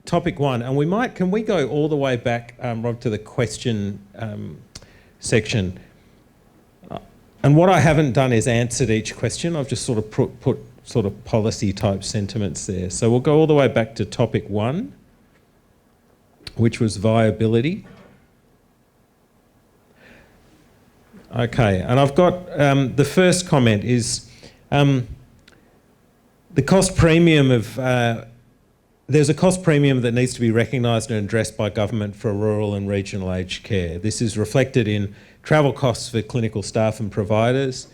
topic one, and can we go all the way back, Rob, to the question section? And what I haven't done is answered each question. I've just sort of put sort of policy type sentiments there. So we'll go all the way back to topic one, which was viability. Okay, and I've got the first comment is the cost premium of there's a cost premium that needs to be recognised and addressed by government for rural and regional aged care. This is reflected in travel costs for clinical staff and providers,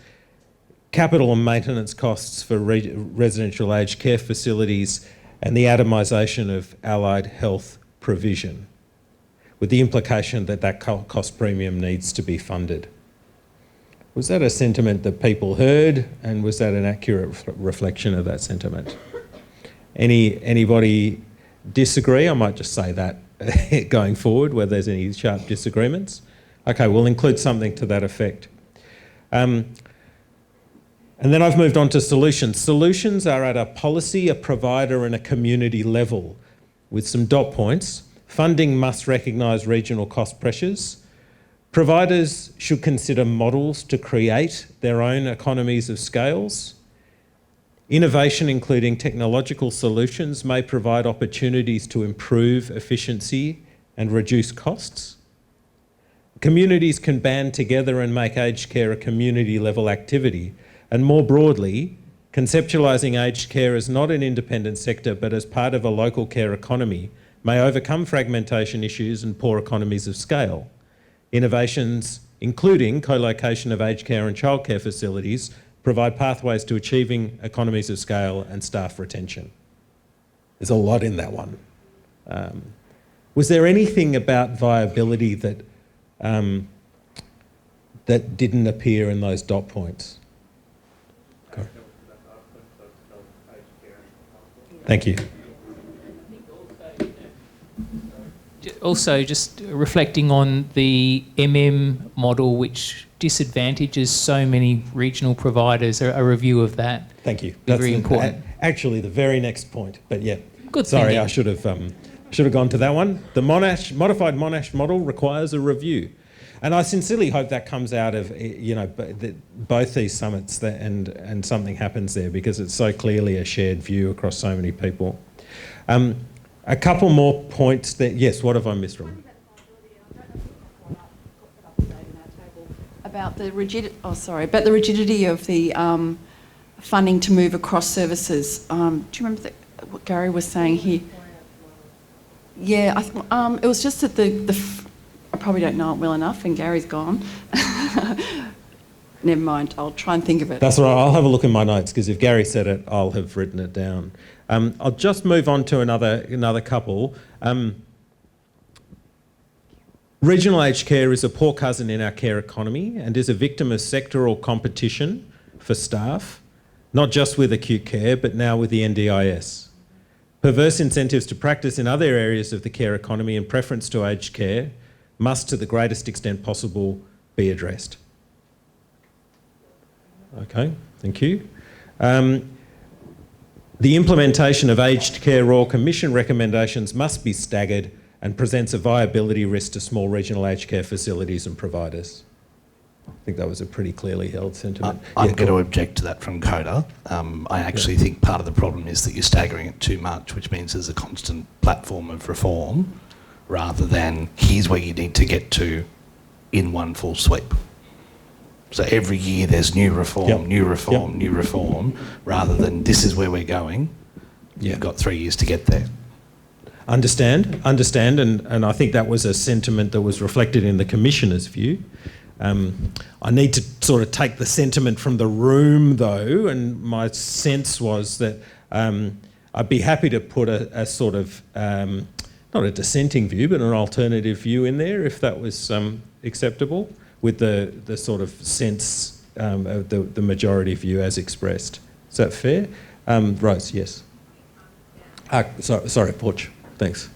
capital and maintenance costs for residential aged care facilities, and the atomisation of allied health provision, with the implication that that cost premium needs to be funded. Was that a sentiment that people heard, and was that an accurate reflection of that sentiment? Anybody disagree? I might just say that going forward, where there's any sharp disagreements. Okay, we'll include something to that effect. And then I've moved on to solutions. Solutions are at a policy, a provider and a community level with some dot points. Funding must recognise regional cost pressures. Providers should consider models to create their own economies of scales. Innovation, including technological solutions, may provide opportunities to improve efficiency and reduce costs. Communities can band together and make aged care a community-level activity. And more broadly, conceptualising aged care as not an independent sector but as part of a local care economy may overcome fragmentation issues and poor economies of scale. Innovations, including co-location of aged care and childcare facilities, provide pathways to achieving economies of scale and staff retention. There's a lot in that one. Was there anything about viability that that didn't appear in those dot points? Okay. Thank you. Also, just reflecting on the model, which disadvantages so many regional providers, a review of that. Thank you. That's very important. Actually, the very next point, but yeah. Good. Sorry, I should have gone to that one. The modified Monash model requires a review, and I sincerely hope that comes out of both these summits and something happens there, because it's so clearly a shared view across so many people. A couple more points that, yes, what have I missed, Robin? About the rigidity of the funding to move across services. Do you remember what Gary was saying here? Yeah, it was just that I probably don't know it well enough, and Gary's gone. Never mind, I'll try and think of it. That's all right, I'll have a look in my notes, because if Gary said it, I'll have written it down. I'll just move on to another couple. Regional aged care is a poor cousin in our care economy and is a victim of sectoral competition for staff, not just with acute care, but now with the NDIS. Perverse incentives to practice in other areas of the care economy in preference to aged care must, to the greatest extent possible, be addressed. Okay, thank you. The implementation of aged care Royal Commission recommendations must be staggered and presents a viability risk to small regional aged care facilities and providers. I think that was a pretty clearly held sentiment. I'm going to object to that from CODA. I actually think part of the problem is that you're staggering it too much, which means there's a constant platform of reform rather than here's where you need to get to in one full sweep. So every year there's new reform, new reform, rather than this is where we're going. You've got 3 years to get there. Understand, and I think that was a sentiment that was reflected in the Commissioner's view. I need to sort of take the sentiment from the room though, and my sense was that I'd be happy to put a sort of, not a dissenting view, but an alternative view in there if that was acceptable, with the sort of sense of the majority view as expressed. Is that fair? Rose, yes. Sorry, Porch. Thanks.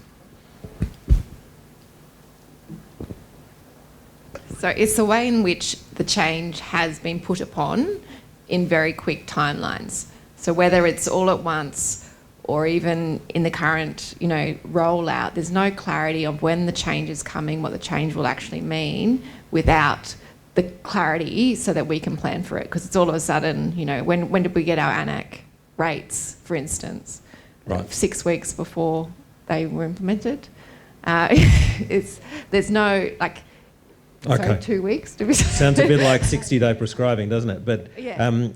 So it's the way in which the change has been put upon in very quick timelines. So whether it's all at once or even in the current, rollout, there's no clarity of when the change is coming, what the change will actually mean, without the clarity so that we can plan for it. Because it's all of a sudden, when did we get our ANAC rates, for instance? Right. 6 weeks before they were implemented. There's no, Okay. 2 weeks? Sounds a bit like 60-day prescribing, doesn't it? But Yeah.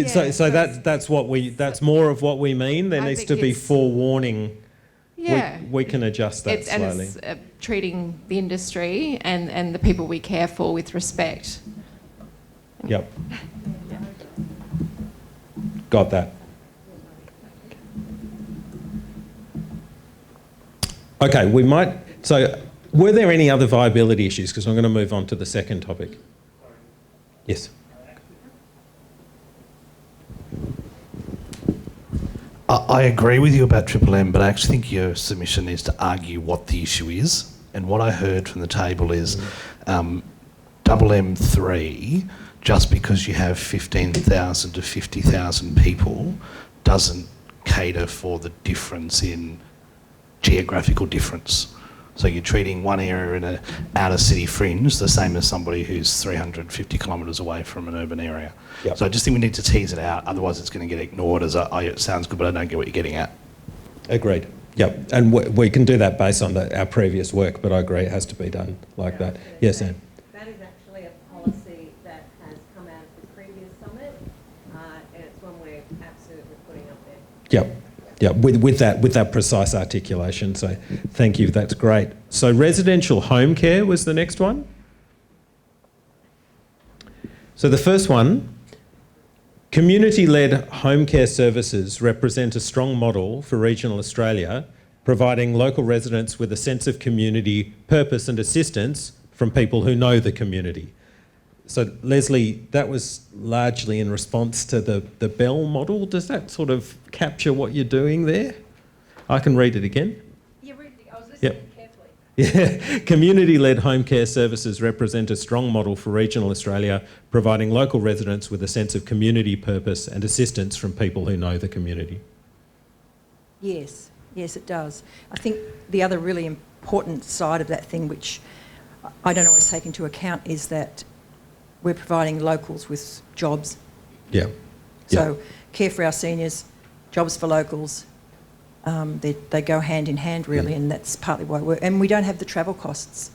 so that's more of what we mean. There I needs think to be it's- forewarning. Yeah. We can adjust that slowly. And it's treating the industry and the people we care for with respect. Yep. Got that. Okay, we might. So, were there any other viability issues? Because I'm going to move on to the second topic. Yes. I agree with you about Triple M, but I actually think your submission needs to argue what the issue is. And what I heard from the table is double M3, just because you have 15,000 to 50,000 people, doesn't cater for the difference in geographical difference. So you're treating one area in an outer city fringe the same as somebody who's 350 kilometres away from an urban area. Yep. So I just think we need to tease it out, otherwise it's going to get ignored as it sounds good, but I don't get what you're getting at. Agreed. Yep. And we can do that based on our previous work, but I agree it has to be done like that. Yes, Anne. That is actually a policy that has come out of the previous summit, and it's one we're absolutely putting up there. Yep. Yeah, with that precise articulation. So thank you, that's great. So residential home care was the next one. So the first one, community-led home care services represent a strong model for regional Australia, providing local residents with a sense of community, purpose and assistance from people who know the community. So Leslie, that was largely in response to the Bell model. Does that sort of capture what you're doing there? I can read it again. Yeah, I was listening carefully. Yeah. Community-led home care services represent a strong model for regional Australia, providing local residents with a sense of community purpose and assistance from people who know the community. Yes, it does. I think the other really important side of that thing, which I don't always take into account, is that we're providing locals with jobs. Yeah. So care for our seniors, jobs for locals, they go hand in hand really, and that's partly why and we don't have the travel costs.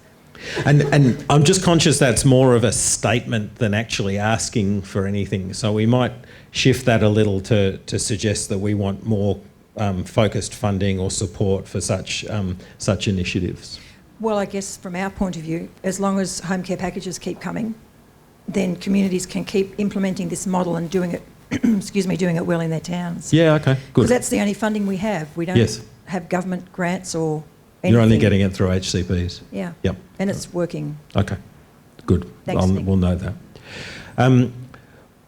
And I'm just conscious that's more of a statement than actually asking for anything. So we might shift that a little to suggest that we want more focused funding or support for such initiatives. Well, I guess from our point of view, as long as home care packages keep coming, then communities can keep implementing this model and doing it, doing it well in their towns. Yeah, okay, good. Because that's the only funding we have. We don't have government grants or anything. You're only getting it through HCPs. Yeah. Yep. And it's working. Okay, good. Thanks, Nick. We'll know that.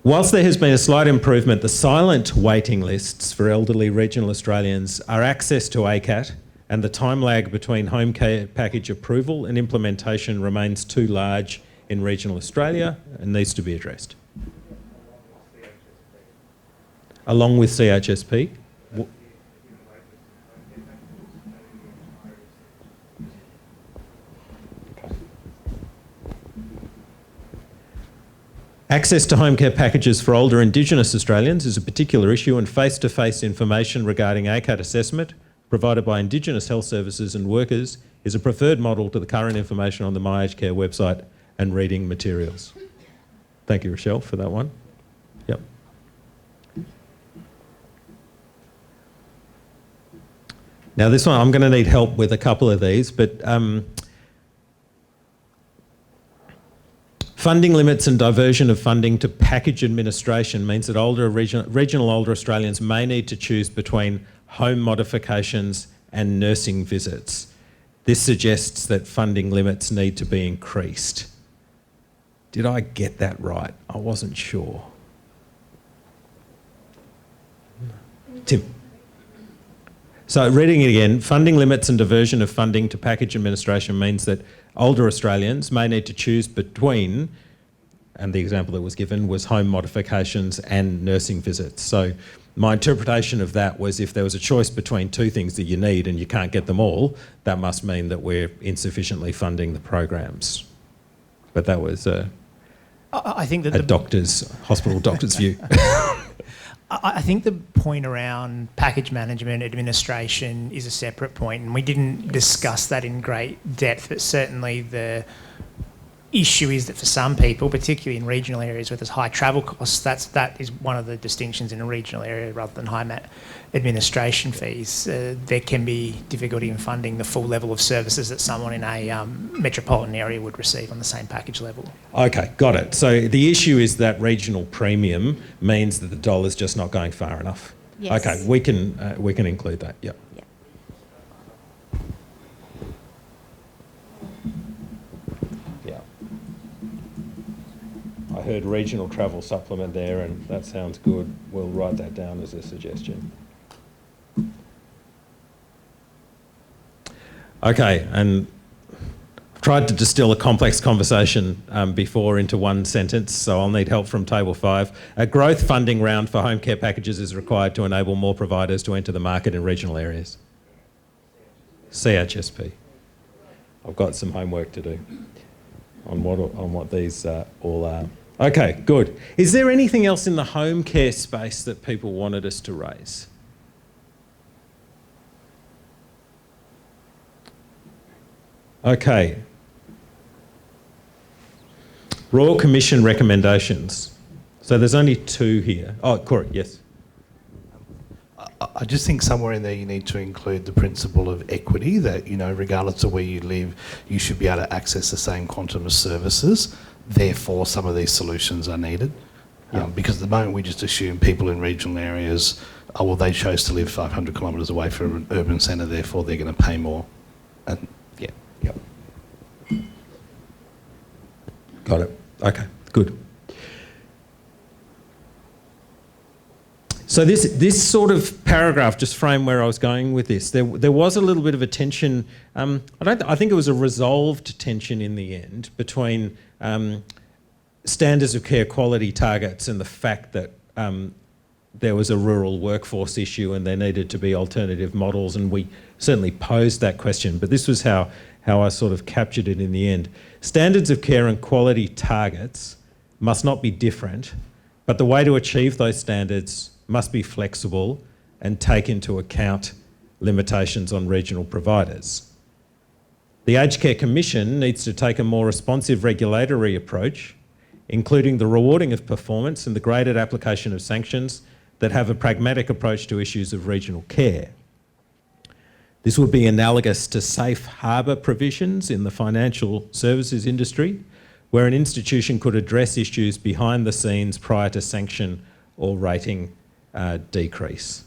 Whilst there has been a slight improvement, the silent waiting lists for elderly regional Australians are access to ACAT, and the time lag between home care package approval and implementation remains too large in regional Australia and needs to be addressed. Along with CHSP. Access to home care packages for older Indigenous Australians is a particular issue, and face-to-face information regarding ACAT assessment provided by Indigenous health services and workers is a preferred model to the current information on the My Aged Care website and reading materials. Thank you, Rochelle, for that one. Yep. Now this one, I'm going to need help with a couple of these, but funding limits and diversion of funding to package administration means that regional older Australians may need to choose between home modifications and nursing visits. This suggests that funding limits need to be increased. Did I get that right? I wasn't sure. Tim. So reading it again, funding limits and diversion of funding to package administration means that older Australians may need to choose between and the example that was given was home modifications and nursing visits. So my interpretation of that was if there was a choice between two things that you need and you can't get them all, that must mean that we're insufficiently funding the programs. But that was I think that hospital doctor's view. I think the point around package management administration is a separate point, and we didn't discuss that in great depth, but certainly the issue is that for some people, particularly in regional areas where there's high travel costs, that is one of the distinctions in a regional area rather than high administration fees. There can be difficulty in funding the full level of services that someone in a metropolitan area would receive on the same package level. Okay, got it. So the issue is that regional premium means that the dollar's just not going far enough. Yes. Okay, we can include that. Yep. Yeah. Yeah. I heard regional travel supplement there, and that sounds good. We'll write that down as a suggestion. Okay, and I've tried to distill a complex conversation before into one sentence, so I'll need help from Table 5. A growth funding round for home care packages is required to enable more providers to enter the market in regional areas. CHSP. I've got some homework to do on what these all are. Okay, good. Is there anything else in the home care space that people wanted us to raise? Okay. Royal Commission recommendations. So there's only 2 here. Oh, Corey, yes. I just think somewhere in there you need to include the principle of equity, that, you know, regardless of where you live, you should be able to access the same quantum of services. Therefore, some of these solutions are needed. Yeah. Because at the moment we just assume people in regional areas, oh, well, they chose to live 500 kilometres away from an urban centre, therefore they're going to pay more. And yeah. Yep. Got it. Okay, good. So this sort of paragraph just framed where I was going with this. There was a little bit of a tension. I think it was a resolved tension in the end between standards of care quality targets and the fact that there was a rural workforce issue and there needed to be alternative models, and we certainly posed that question. But this was how I sort of captured it in the end. Standards of care and quality targets must not be different, but the way to achieve those standards must be flexible and take into account limitations on regional providers. The Aged Care Commission needs to take a more responsive regulatory approach, including the rewarding of performance and the graded application of sanctions that have a pragmatic approach to issues of regional care. This would be analogous to safe harbour provisions in the financial services industry, where an institution could address issues behind the scenes prior to sanction or rating decrease.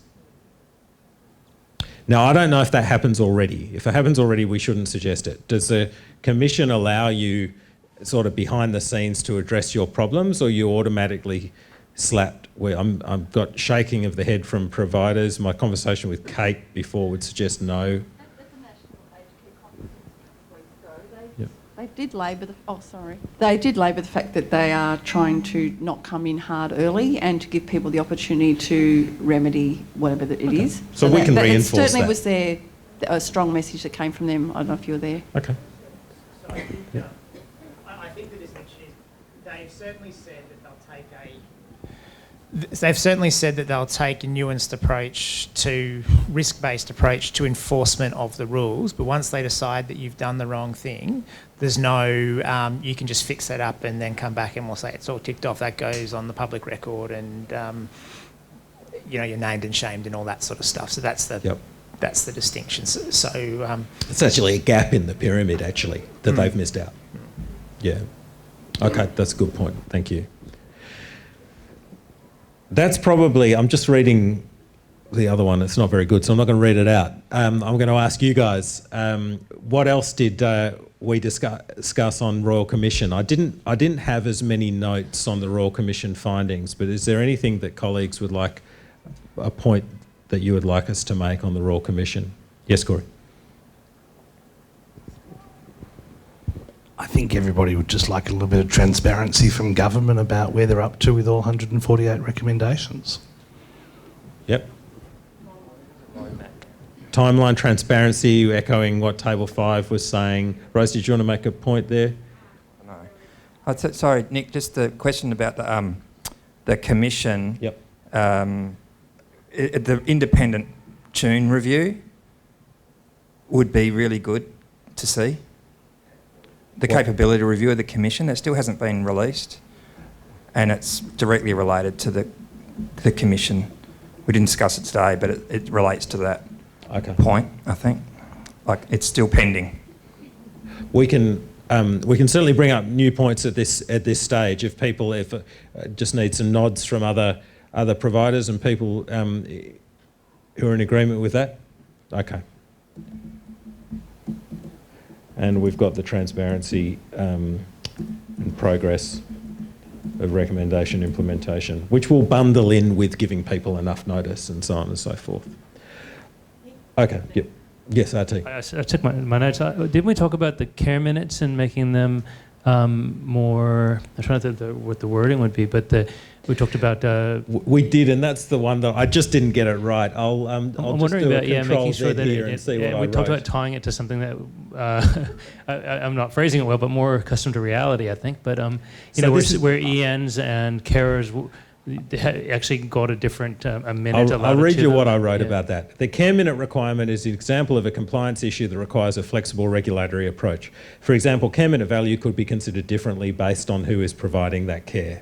Now, I don't know if that happens already. If it happens already, we shouldn't suggest it. Does the Commission allow you sort of behind the scenes to address your problems, or you automatically slapped? I've got shaking of the head from providers. My conversation with Kate before would suggest no. They did labour the fact that they are trying to not come in hard early and to give people the opportunity to remedy whatever that it is. So we can reinforce that. It certainly was a strong message that came from them. I don't know if you were there. Okay. Sorry. Yeah. I think that this mention is, they've certainly said that they'll take a nuanced approach to risk-based approach to enforcement of the rules. But once they decide that you've done the wrong thing, there's no you can just fix that up and then come back and we'll say it's all ticked off. That goes on the public record, and you're named and shamed and all that sort of stuff. So that's the distinction. So it's actually a gap in the pyramid actually that they've missed out. Yeah. Okay, that's a good point. Thank you. That's probably, I'm just reading the other one. It's not very good, so I'm not going to read it out. I'm going to ask you guys, what else did we discuss on Royal Commission? I didn't have as many notes on the Royal Commission findings, but is there anything that colleagues would like, a point that you would like us to make on the Royal Commission? Yes, Corey. I think think everybody would just like a little bit of transparency from government about where they're up to with all 148 recommendations. Yep. Timeline transparency, echoing what Table 5 was saying. Rose, did you want to make a point there? No. Sorry, Nick, just the question about the commission. Yep. The independent tune review would be really good to see. The capability review of the commission, that still hasn't been released, and it's directly related to the commission. We didn't discuss it today, but it relates to that point, I think. Like, it's still pending. We can certainly bring up new points at this stage if people just need some nods from other providers and people who are in agreement with that. Okay. And we've got the transparency and progress of recommendation implementation, which will bundle in with giving people enough notice and so on and so forth. Okay, yep. Yes, RT. I took my notes. Didn't we talk about the care minutes and making them more... I'm trying to think what the wording would be, but we talked about... we did, and that's the one that I just didn't get it right. I'll I'm just wondering do about a control making sure Z that here and see what I we talked wrote. about tying it to something that I'm not phrasing it well, but more accustomed to reality, I think. But where ENs and carers actually got a different a minute. I'll read you what I wrote about that. The care minute requirement is an example of a compliance issue that requires a flexible regulatory approach. For example, care minute value could be considered differently based on who is providing that care.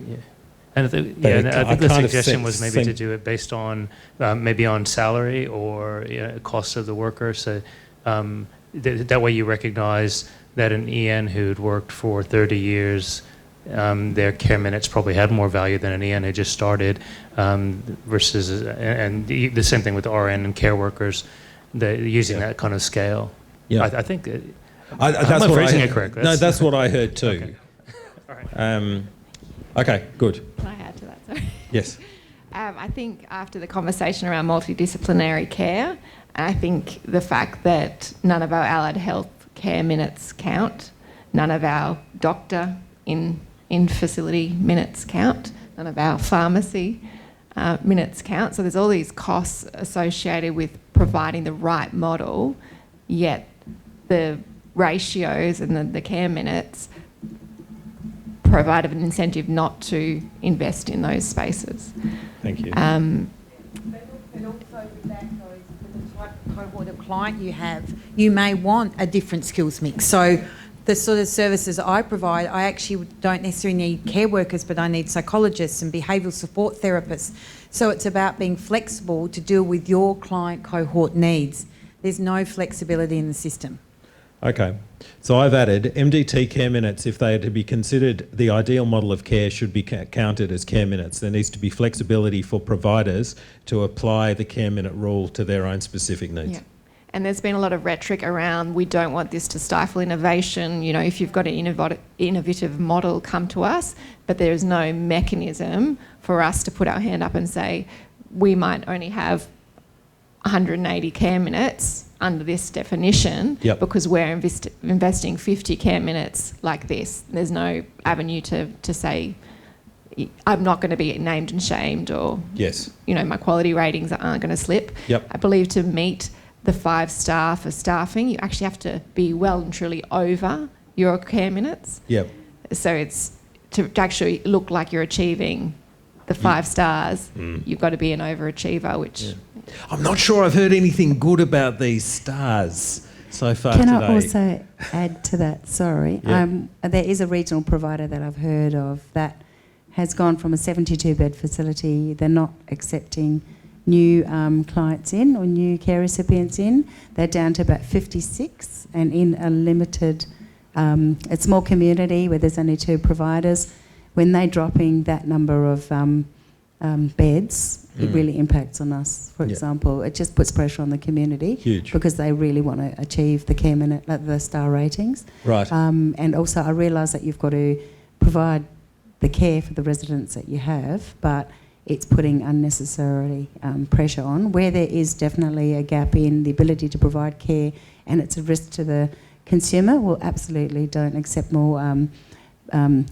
Yeah. And I think the suggestion was maybe to do it based on maybe on salary or cost of the worker. So that way you recognise that an EN who'd worked for 30 years, their care minutes probably had more value than an EN who just started, versus and the same thing with RN and care workers, using that kind of scale. Yeah, I think. That's am I what phrasing it correct? That's what I heard too. Okay. All right. Okay, good. Can I add to that? Sorry. Yes. I think after the conversation around multidisciplinary care, I think the fact that none of our allied health care minutes count, none of our doctor in facility minutes count, none of our pharmacy minutes count. So there's all these costs associated with providing the right model, yet the ratios and the care minutes provide an incentive not to invest in those spaces. Thank you. But also with that goes with the type of cohort of client you have, you may want a different skills mix. So the sort of services I provide, I actually don't necessarily need care workers, but I need psychologists and behavioural support therapists. So it's about being flexible to deal with your client cohort needs. There's no flexibility in the system. Okay, so I've added MDT care minutes, if they are to be considered the ideal model of care, should be counted as care minutes. There needs to be flexibility for providers to apply the care minute rule to their own specific needs. Yeah. And there's been a lot of rhetoric around, we don't want this to stifle innovation. If you've got an innovative model, come to us. But there is no mechanism for us to put our hand up and say, we might only have 180 care minutes under this definition, because we're investing 50 care minutes like this. There's no avenue to say, I'm not going to be named and shamed, or my quality ratings aren't going to slip. I believe to meet the 5-star for staffing, you actually have to be well and truly over your care minutes. So it's to actually look like you're achieving the 5 stars, you've got to be an overachiever, which... I'm not sure I've heard anything good about these stars so far today. Can I also add to that? Sorry. There is a regional provider that I've heard of that has gone from a 72-bed facility. They're not accepting new clients in or new care recipients in. They're down to about 56, and in a limited, a small community where there's only 2 providers. When they're dropping that number of beds, it really impacts on us. For example, it just puts pressure on the community. Huge. Because they really want to achieve the care minute, the star ratings. Right. And also I realise that you've got to provide the care for the residents that you have, but it's putting unnecessarily pressure on where there is definitely a gap in the ability to provide care, and it's a risk to the consumer, well, absolutely don't accept more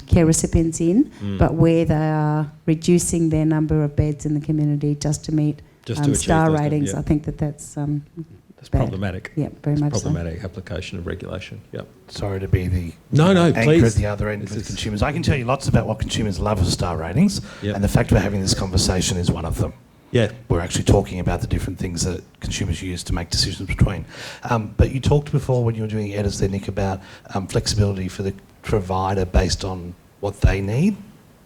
care recipients in, but where they are reducing their number of beds in the community just to meet star ratings, I think that's that's problematic. Yeah, very much problematic application of regulation. Yep. Sorry to be the anchor please. At the other end with consumers. I can tell you lots about what consumers love of star ratings, and the fact we're having this conversation is one of them. Yeah. We're actually talking about the different things that consumers use to make decisions between. But you talked before when you were doing edits there, Nick, about flexibility for the provider based on what they need.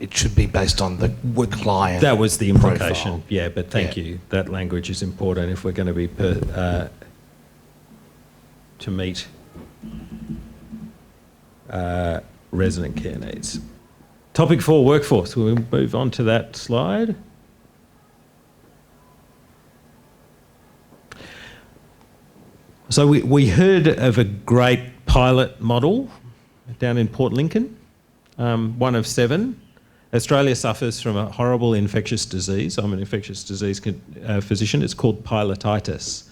It should be based on the client. That was the implication. Profile. Yeah, but thank you. That language is important if we're going to be to meet resident care needs. Topic 4, workforce. We'll move on to that slide. So we heard of a great pilot model down in Port Lincoln, one of 7. Australia suffers from a horrible infectious disease. I'm an infectious disease physician. It's called pilotitis.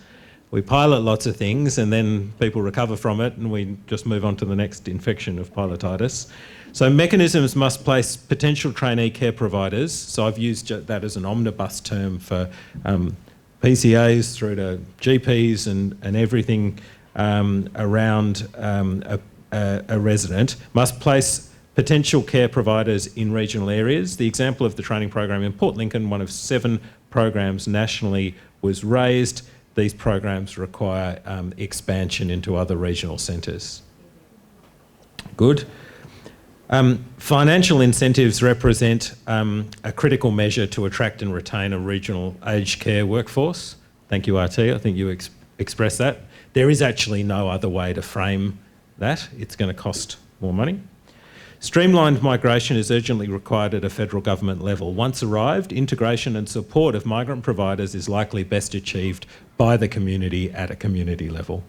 We pilot lots of things and then people recover from it and we just move on to the next infection of pilotitis. So mechanisms must place potential trainee care providers, so I've used that as an omnibus term for PCAs through to GPs and everything around a resident, must place potential care providers in regional areas. The example of the training program in Port Lincoln, one of 7 programs nationally, was raised. These programs require expansion into other regional centres. Good. Financial incentives represent a critical measure to attract and retain a regional aged care workforce. Thank you, RT. I think you expressed that. There is actually no other way to frame that. It's going to cost more money. Streamlined migration is urgently required at a federal government level. Once arrived, integration and support of migrant providers is likely best achieved by the community at a community level.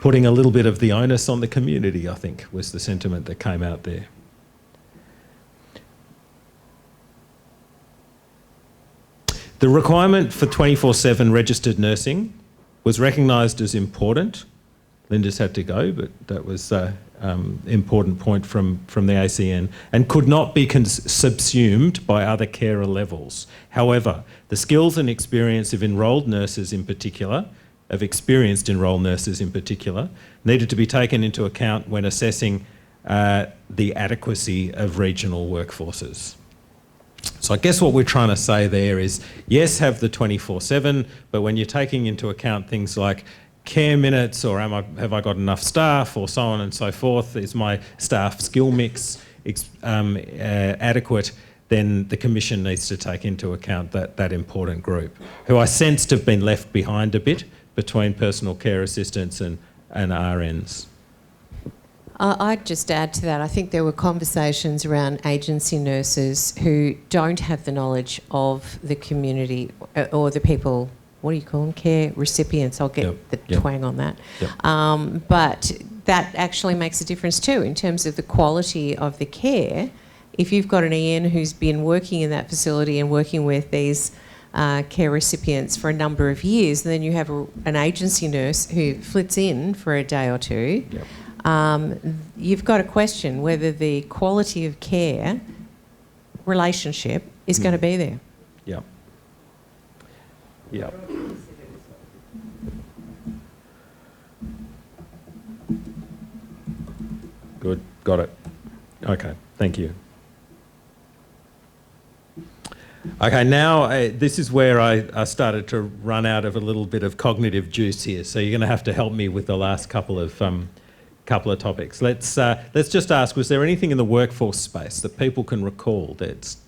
Putting a little bit of the onus on the community, I think, was the sentiment that came out there. The requirement for 24/7 registered nursing was recognised as important. Linda's had to go, but that was important point from the ACN, and could not be subsumed by other carer levels. However, the skills and experience of experienced nurses in particular, needed to be taken into account when assessing the adequacy of regional workforces. So I guess what we're trying to say there is, yes, have the 24/7, but when you're taking into account things like care minutes or have I got enough staff or so on and so forth, is my staff skill mix adequate, then the Commission needs to take into account that important group, who I sensed have been left behind a bit between personal care assistants and RNs. I'd just add to that, I think there were conversations around agency nurses who don't have the knowledge of the community or the people, what do you call them, care recipients. I'll get the twang on that. Yep. But that actually makes a difference too in terms of the quality of the care. If you've got an EN who's been working in that facility and working with these care recipients for a number of years, and then you have an agency nurse who flits in for a day or two, you've got to question whether the quality of care relationship is going to be there. Yeah. Yeah. Good. Got it. Okay. Thank you. Okay, now this is where I started to run out of a little bit of cognitive juice here. So you're going to have to help me with the last couple of topics. Let's just ask: was there anything in the workforce space that people can recall that's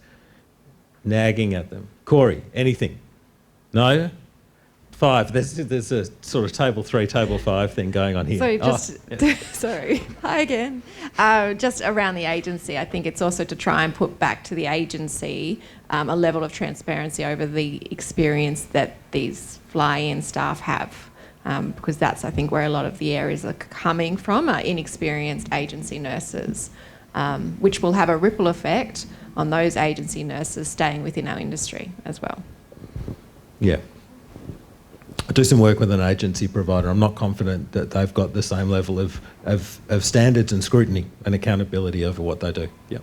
nagging at them? Corey, anything? No? 5. There's a sort of table 3, table 5 thing going on here. So just, sorry, hi again. Just around the agency, I think it's also to try and put back to the agency a level of transparency over the experience that these fly-in staff have, because that's, I think, where a lot of the areas are coming from, are inexperienced agency nurses, which will have a ripple effect on those agency nurses staying within our industry as well. Yeah. do some work with an agency provider. I'm not confident that they've got the same level of standards and scrutiny and accountability over what they do. Yeah.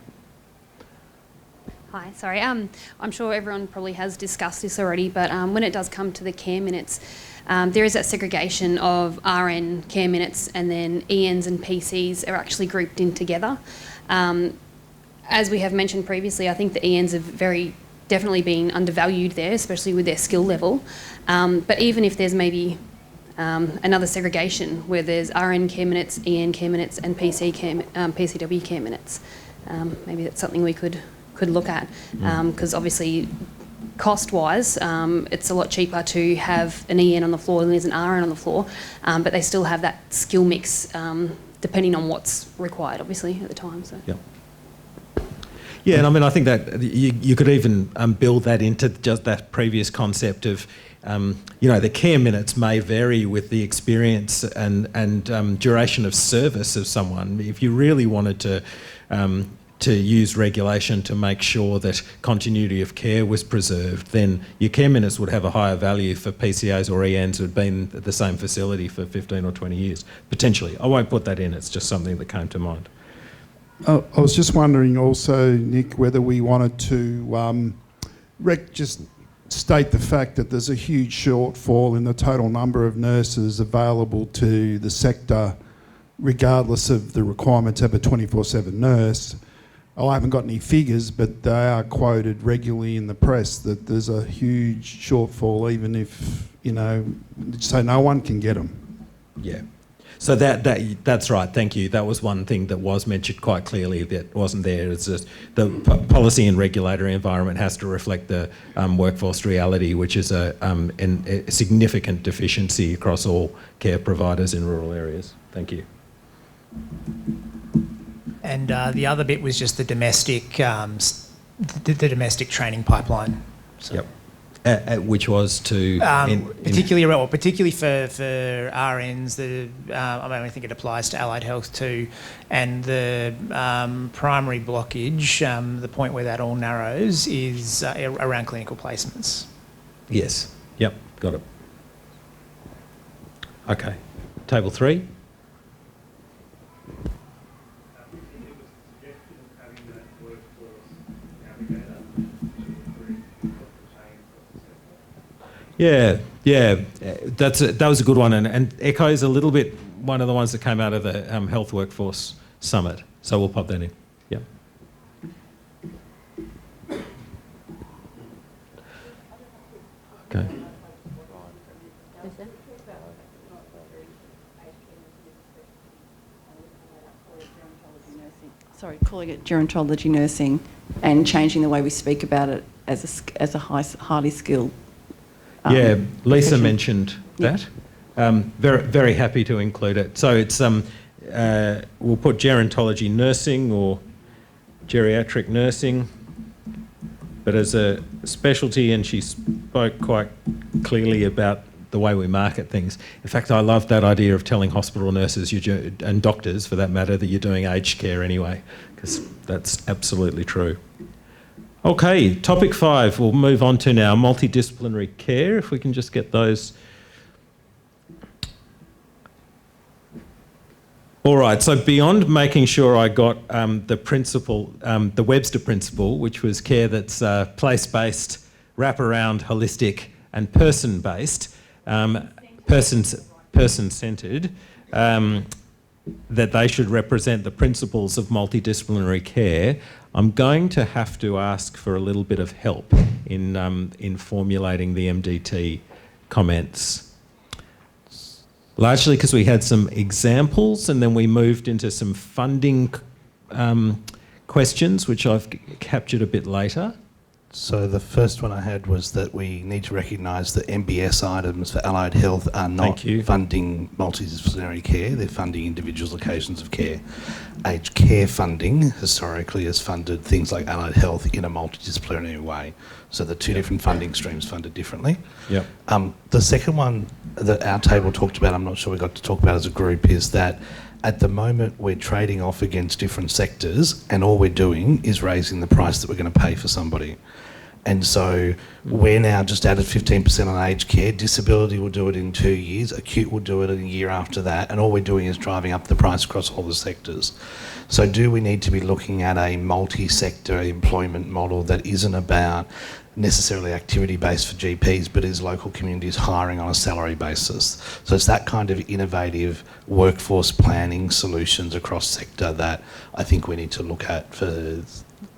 Hi, sorry. I'm sure everyone probably has discussed this already, but when it does come to the care minutes, there is that segregation of RN care minutes, and then ENs and PCs are actually grouped in together. As we have mentioned previously, I think the ENs have very definitely been undervalued there, especially with their skill level. But even if there's maybe another segregation where there's RN care minutes, EN care minutes, and PCW care minutes, maybe that's something we could look at, because obviously cost-wise, it's a lot cheaper to have an EN on the floor than there's an RN on the floor, but they still have that skill mix depending on what's required, obviously, at the time. So. Yep. Yeah, and I mean, I think that you could even build that into just that previous concept of, the care minutes may vary with the experience and duration of service of someone. If you really wanted to use regulation to make sure that continuity of care was preserved, then your care minutes would have a higher value for PCAs or ENs who had been at the same facility for 15 or 20 years, potentially. I won't put that in, it's just something that came to mind. I was just wondering also, Nick, whether we wanted to just state the fact that there's a huge shortfall in the total number of nurses available to the sector, regardless of the requirement to have a 24/7 nurse. I haven't got any figures, but they are quoted regularly in the press that there's a huge shortfall, even if, so no one can get them. Yeah. So that's right, thank you. That was one thing that was mentioned quite clearly that wasn't there. It's just the policy and regulatory environment has to reflect the workforce reality, which is a significant deficiency across all care providers in rural areas. Thank you. And the other bit was just the domestic training pipipeline. So. Yep. Which was to particularly for RNs. I think it applies to allied health too, and the primary blockage. The point where that all narrows is around clinical placements. Yes. Yep. Got it. Okay. Table 3. Yeah, that was a good one, and echoes a little bit one of the ones that came out of the Health Workforce Summit. So we'll pop that in. Yeah. Okay. Sorry, calling it gerontology nursing and changing the way we speak about it as a highly skilled. Lisa mentioned that. Very, very happy to include it. So it's we'll put gerontology nursing or geriatric nursing, but as a specialty, and she spoke quite clearly about the way we market things. In fact, I love that idea of telling hospital nurses and doctors, for that matter, that you're doing aged care anyway, because that's absolutely true. Okay, topic 5 we'll move on to now, multidisciplinary care, if we can just get those. All right, so beyond making sure I got the principle, the Webster principle, which was care that's place-based, wraparound, holistic and person-based, person-centred, that they should represent the principles of multidisciplinary care, I'm going to have to ask for a little bit of help in formulating the MDT comments. Largely because we had some examples and then we moved into some funding questions, which I've captured a bit later. So the first one I had was that we need to recognise that MBS items for allied health are not funding multidisciplinary care, they're funding individuals' occasions of care. Aged care funding historically has funded things like allied health in a multidisciplinary way. So the two different funding streams funded differently. Yep. The second one that our table talked about, I'm not sure we got to talk about as a group, is that at the moment we're trading off against different sectors and all we're doing is raising the price that we're going to pay for somebody. And so we're now just added 15% on aged care. Disability will do it in 2 years. Acute will do it in a year after that. And all we're doing is driving up the price across all the sectors. So do we need to be looking at a multi-sector employment model that isn't about necessarily activity-based for GPs, but is local communities hiring on a salary basis? So it's that kind of innovative workforce planning solutions across sector that I think we need to look at for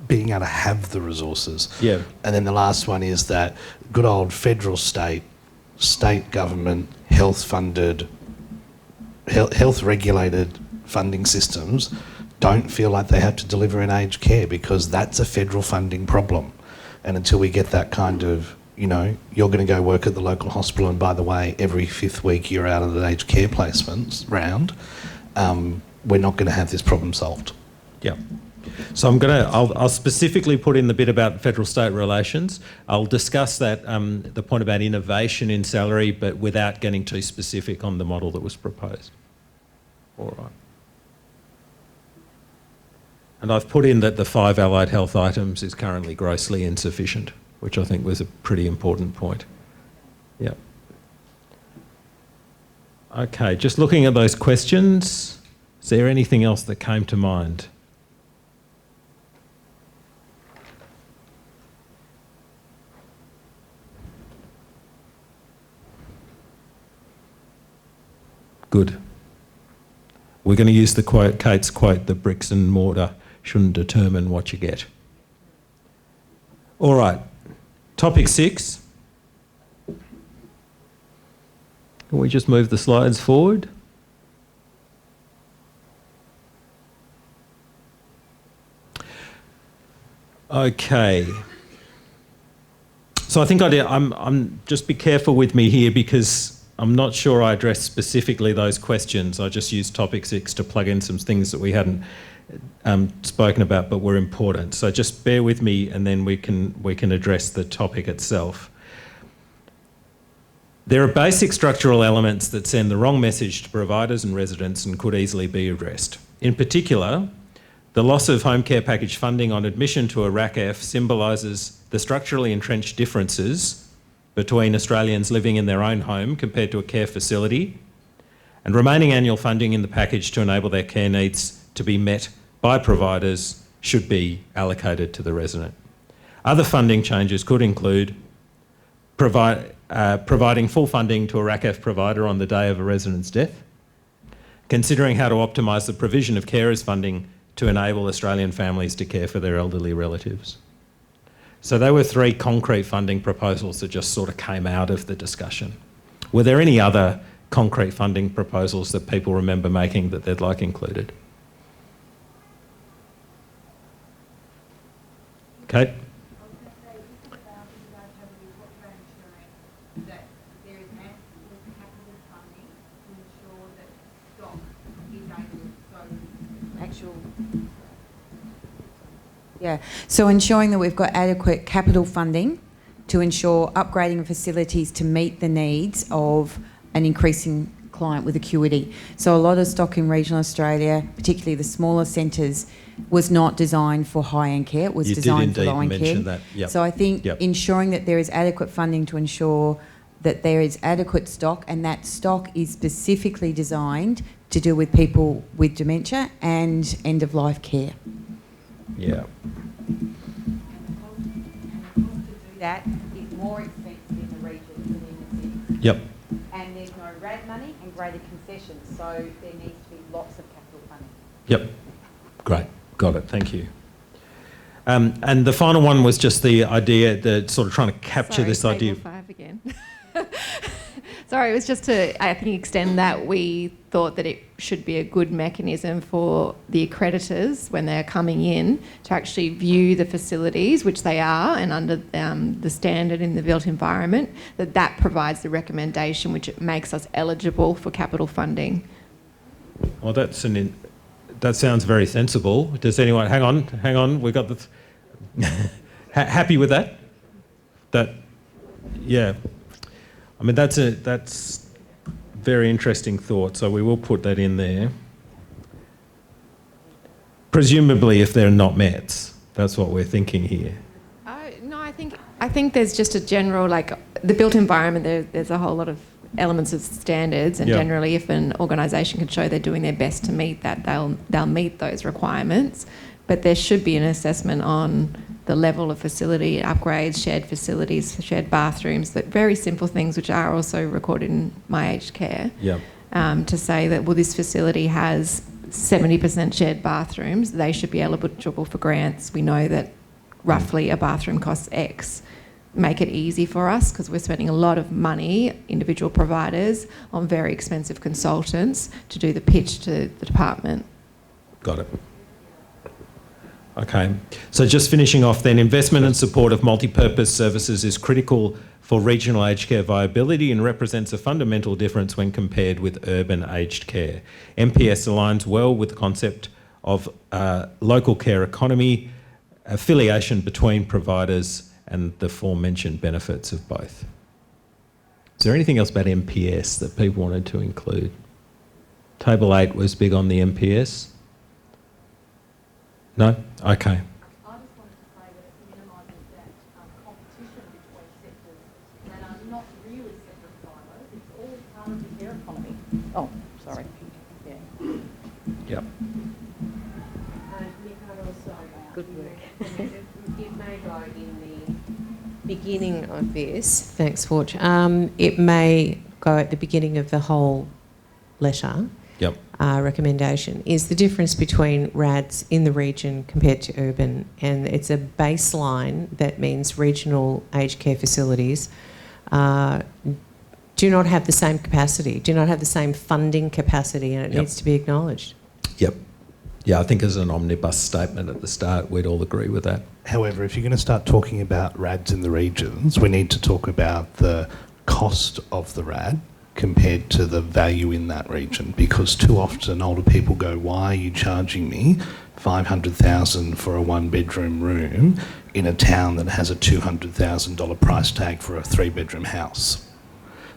being able to have the resources. Yeah. And then the last one is that good old federal state government, health-funded, health-regulated funding systems don't feel like they have to deliver in aged care, because that's a federal funding problem. And until we get that kind of, you know, you're going to go work at the local hospital and, by the way, every 5th week you're out of the aged care placements round, we're not going to have this problem solved. Yeah. So I'll specifically put in the bit about federal-state relations. I'll discuss that, the point about innovation in salary, but without getting too specific on the model that was proposed. All right. And I've put in that the 5 allied health items is currently grossly insufficient, which I think was a pretty important point. Yeah. Okay, just looking at those questions, is there anything else that came to mind? Good. We're going to use the quote, Kate's quote, that bricks and mortar shouldn't determine what you get. All right, topic 6. Can we just move the slides forward? Okay. So I think I'm just be careful with me here, because I'm not sure I addressed specifically those questions. I just used topic 6 to plug in some things that we hadn't spoken about but were important. So just bear with me, and then we can address the topic itself. There are basic structural elements that send the wrong message to providers and residents and could easily be addressed. In particular, the loss of home care package funding on admission to a RACF symbolises the structurally entrenched differences between Australians living in their own home compared to a care facility, and remaining annual funding in the package to enable their care needs to be met by providers should be allocated to the resident. Other funding changes could include providing full funding to a RACF provider on the day of a resident's death, considering how to optimise the provision of carers funding to enable Australian families to care for their elderly relatives. So there were 3 concrete funding proposals that just sort of came out of the discussion. Were there any other concrete funding proposals that people remember making that they'd like included? Okay. Yeah, so ensuring that we've got adequate capital funding to ensure upgrading of facilities to meet the needs of an increasing client with acuity. So a lot of stock in regional Australia, particularly the smaller centres, was not designed for high-end care. It was designed for low-end care. That. Yep. So I think ensuring that there is adequate funding to ensure that there is adequate stock, and that stock is specifically designed to deal with people with dementia and end-of-life care. Yeah. That is more expensive in the region than in the city. Yep. And there's no RAD money and greater concessions, so there needs to be lots of capital funding. Yep. Great. Got it. Thank you. And the final one was just the idea that sort of trying to capture this idea. Table 5 again. Sorry, it was just to, I think, extend that. We thought that it should be a good mechanism for the accreditors when they're coming in to actually view the facilities, which they are, and under the standard in the built environment, that provides the recommendation which makes us eligible for capital funding. Well, that sounds very sensible. Does anyone... Hang on. We've got the... Happy with that? Yeah. I mean, that's very interesting thought, so we will put that in there. Presumably, if they're not Mets, that's what we're thinking here. No, I think I think there's just a general, like, the built environment, there's a whole lot of elements of standards, and generally if an organisation can show they're doing their best to meet that, they'll meet those requirements. But there should be an assessment on the level of facility upgrades, shared facilities, shared bathrooms, that very simple things which are also recorded in My Aged Care. To say that, well, this facility has 70% shared bathrooms, they should be eligible for grants. We know that roughly a bathroom costs X. Make it easy for us, because we're spending a lot of money, individual providers, on very expensive consultants to do the pitch to the department. Got it. Okay, so just finishing off then, investment and support of multi-purpose services is critical for regional aged care viability and represents a fundamental difference when compared with urban aged care. MPS aligns well with the concept of local care economy, affiliation between providers and the aforementioned benefits of both. Is there anything else about MPS that people wanted to include? Table 8 was big on the MPS. No? Okay. I just wanted to say that it's minimising that competition between sectors that are not really separate silos. It's all part of the care economy. Oh, sorry. Yeah. Yep. Nick, I'd also good work. It may go in the beginning of this. Thanks, Forge. It may go at the beginning of the whole letter. Yep. Recommendation is the difference between RADs in the region compared to urban, and it's a baseline that means regional aged care facilities do not have the same capacity, do not have the same funding capacity, and it needs to be acknowledged. Yep. Yeah, I think as an omnibus statement at the start, we'd all agree with that. However, if you're going to start talking about RADs in the regions, we need to talk about the cost of the RAD compared to the value in that region, because too often older people go, why are you charging me $500,000 for a one-bedroom room in a town that has a $200,000 price tag for a three-bedroom house?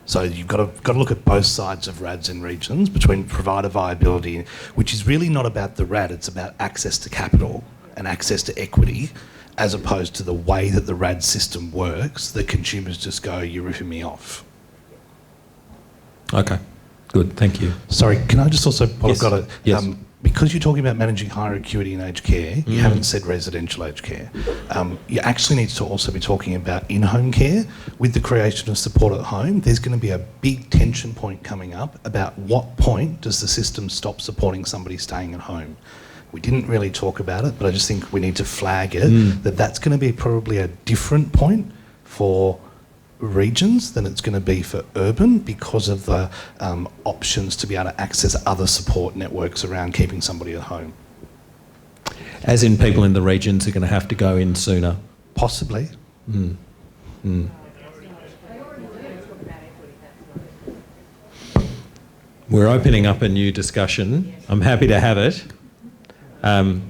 So you've got to look at both sides of RADs in regions, between provider viability, which is really not about the RAD, it's about access to capital and access to equity, as opposed to the way that the RAD system works, that consumers just go, you're ripping me off. Okay, good, thank you. Sorry, can I just also, Yes. I've got it. Yes. Because you're talking about managing higher acuity in aged care, you haven't said residential aged care. You actually need to also be talking about in-home care. With the creation of support at home, there's going to be a big tension point coming up about what point does the system stop supporting somebody staying at home. We didn't really talk about it, but I just think we need to flag it, that that's going to be probably a different point for regions than it's going to be for urban, because of the options to be able to access other support networks around keeping somebody at home. As in, people in the regions are going to have to go in sooner? Possibly. We're opening up a new discussion. I'm happy to have it. No.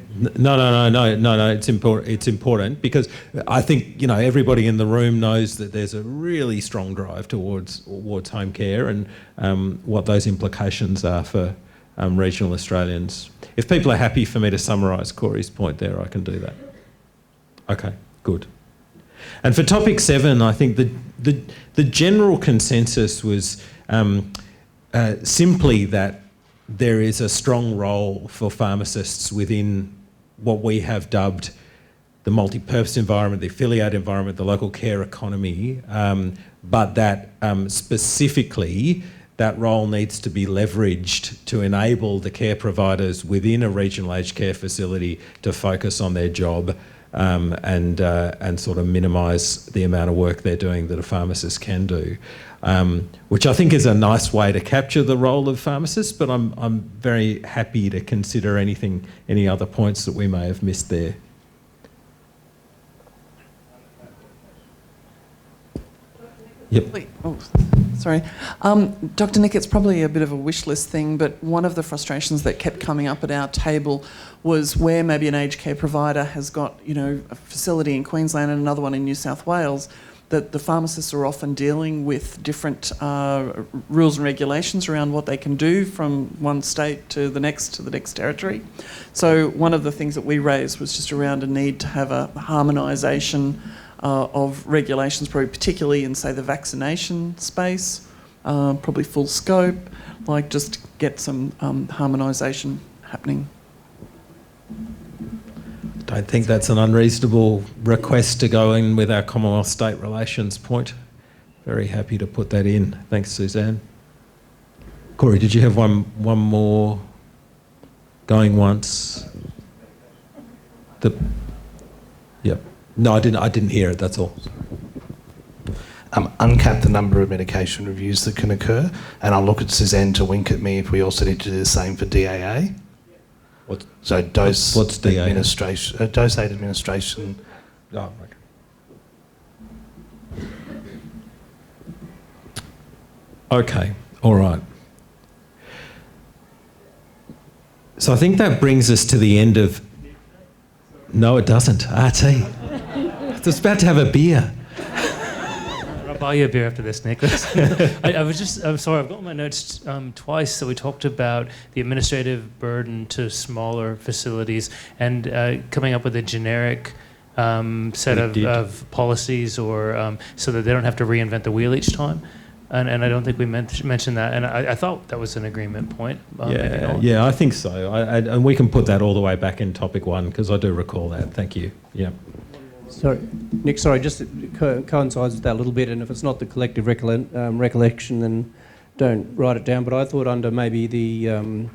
It's important because I think everybody in the room knows that there's a really strong drive towards home care and what those implications are for regional Australians. If people are happy for me to summarise Corey's point there, I can do that. Okay, good. And for topic 7, I think the general consensus was simply that there is a strong role for pharmacists within what we have dubbed the multi-purpose environment, the affiliate environment, the local care economy, but that specifically that role needs to be leveraged to enable the care providers within a regional aged care facility to focus on their job and sort of minimise the amount of work they're doing that a pharmacist can do. Which I think is a nice way to capture the role of pharmacists, but I'm very happy to consider any other points that we may have missed there. Yep. Oh, sorry. Dr. Nick, it's probably a bit of a wish list thing, but one of the frustrations that kept coming up at our table was where maybe an aged care provider has got, a facility in Queensland and another one in New South Wales, that the pharmacists are often dealing with different rules and regulations around what they can do from one state to the next territory. So one of the things that we raised was just around a need to have a harmonisation of regulations, probably particularly in, say, the vaccination space, probably full scope, like just get some harmonisation happening. Don't think that's an unreasonable request to go in with our Commonwealth-State relations point. Very happy to put that in. Thanks, Suzanne. Corey, did you have one more going once? Yep. No, I didn't hear it, that's all. Uncap the number of medication reviews that can occur, and I'll look at Suzanne to wink at me if we also need to do the same for DAA. What's DAA? Administration, dose aid administration. Oh, okay, all right. So I think that brings us to the end of... No, it doesn't. RT. I was about to have a beer. I'll buy you a beer after this, Nick. I'm sorry, I've got my notes twice that we talked about the administrative burden to smaller facilities and coming up with a generic set of policies or so that they don't have to reinvent the wheel each time. And I don't think we mentioned that. And I thought that was an agreement point. Yeah, I think so. And we can put that all the way back in topic 1 because I do recall that. Thank you. Yeah. Sorry, Nick, just coincides with that a little bit. And if it's not the collective recollection, then don't write it down. But I thought under maybe the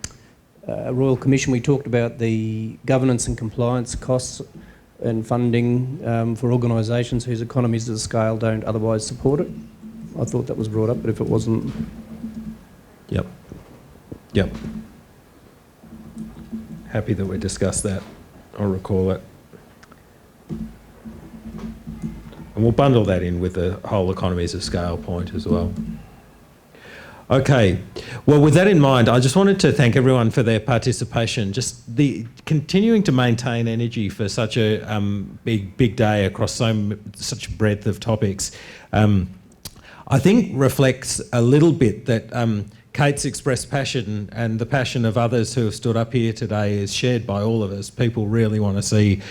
Royal Commission, we talked about the governance and compliance costs and funding for organisations whose economies of scale don't otherwise support it. I thought that was brought up, but if it wasn't... Yep. Happy that we discussed that. I'll recall it. And we'll bundle that in with the whole economies of scale point as well. Okay. Well, with that in mind, I just wanted to thank everyone for their participation. Just the continuing to maintain energy for such a big day across such a breadth of topics. I think reflects a little bit that Kate's expressed passion and the passion of others who have stood up here today is shared by all of us. People really want to see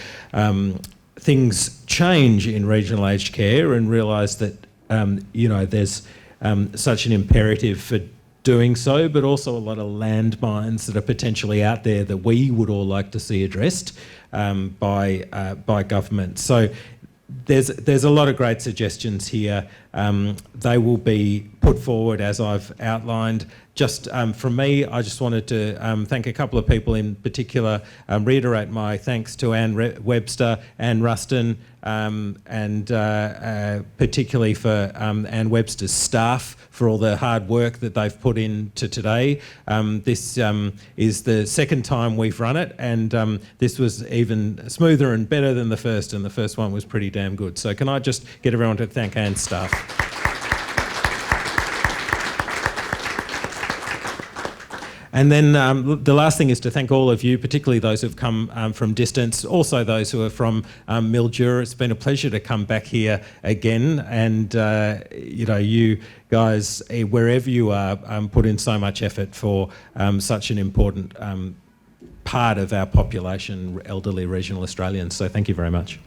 things change in regional aged care and realise that, there's such an imperative for doing so, but also a lot of landmines that are potentially out there that we would all like to see addressed by government. So there's a lot of great suggestions here. They will be put forward as I've outlined. Just from me, I just wanted to thank a couple of people in particular, reiterate my thanks to Anne Webster, Anne Ruston, and particularly for Anne Webster's staff for all the hard work that they've put into today. This is the second time we've run it, and this was even smoother and better than the first, and the first one was pretty damn good. So can I just get everyone to thank Anne's staff? And then the last thing is to thank all of you, particularly those who've come from distance, also those who are from Mildura. It's been a pleasure to come back here again, and you guys, wherever you are, put in so much effort for such an important part of our population, elderly regional Australians. So thank you very much.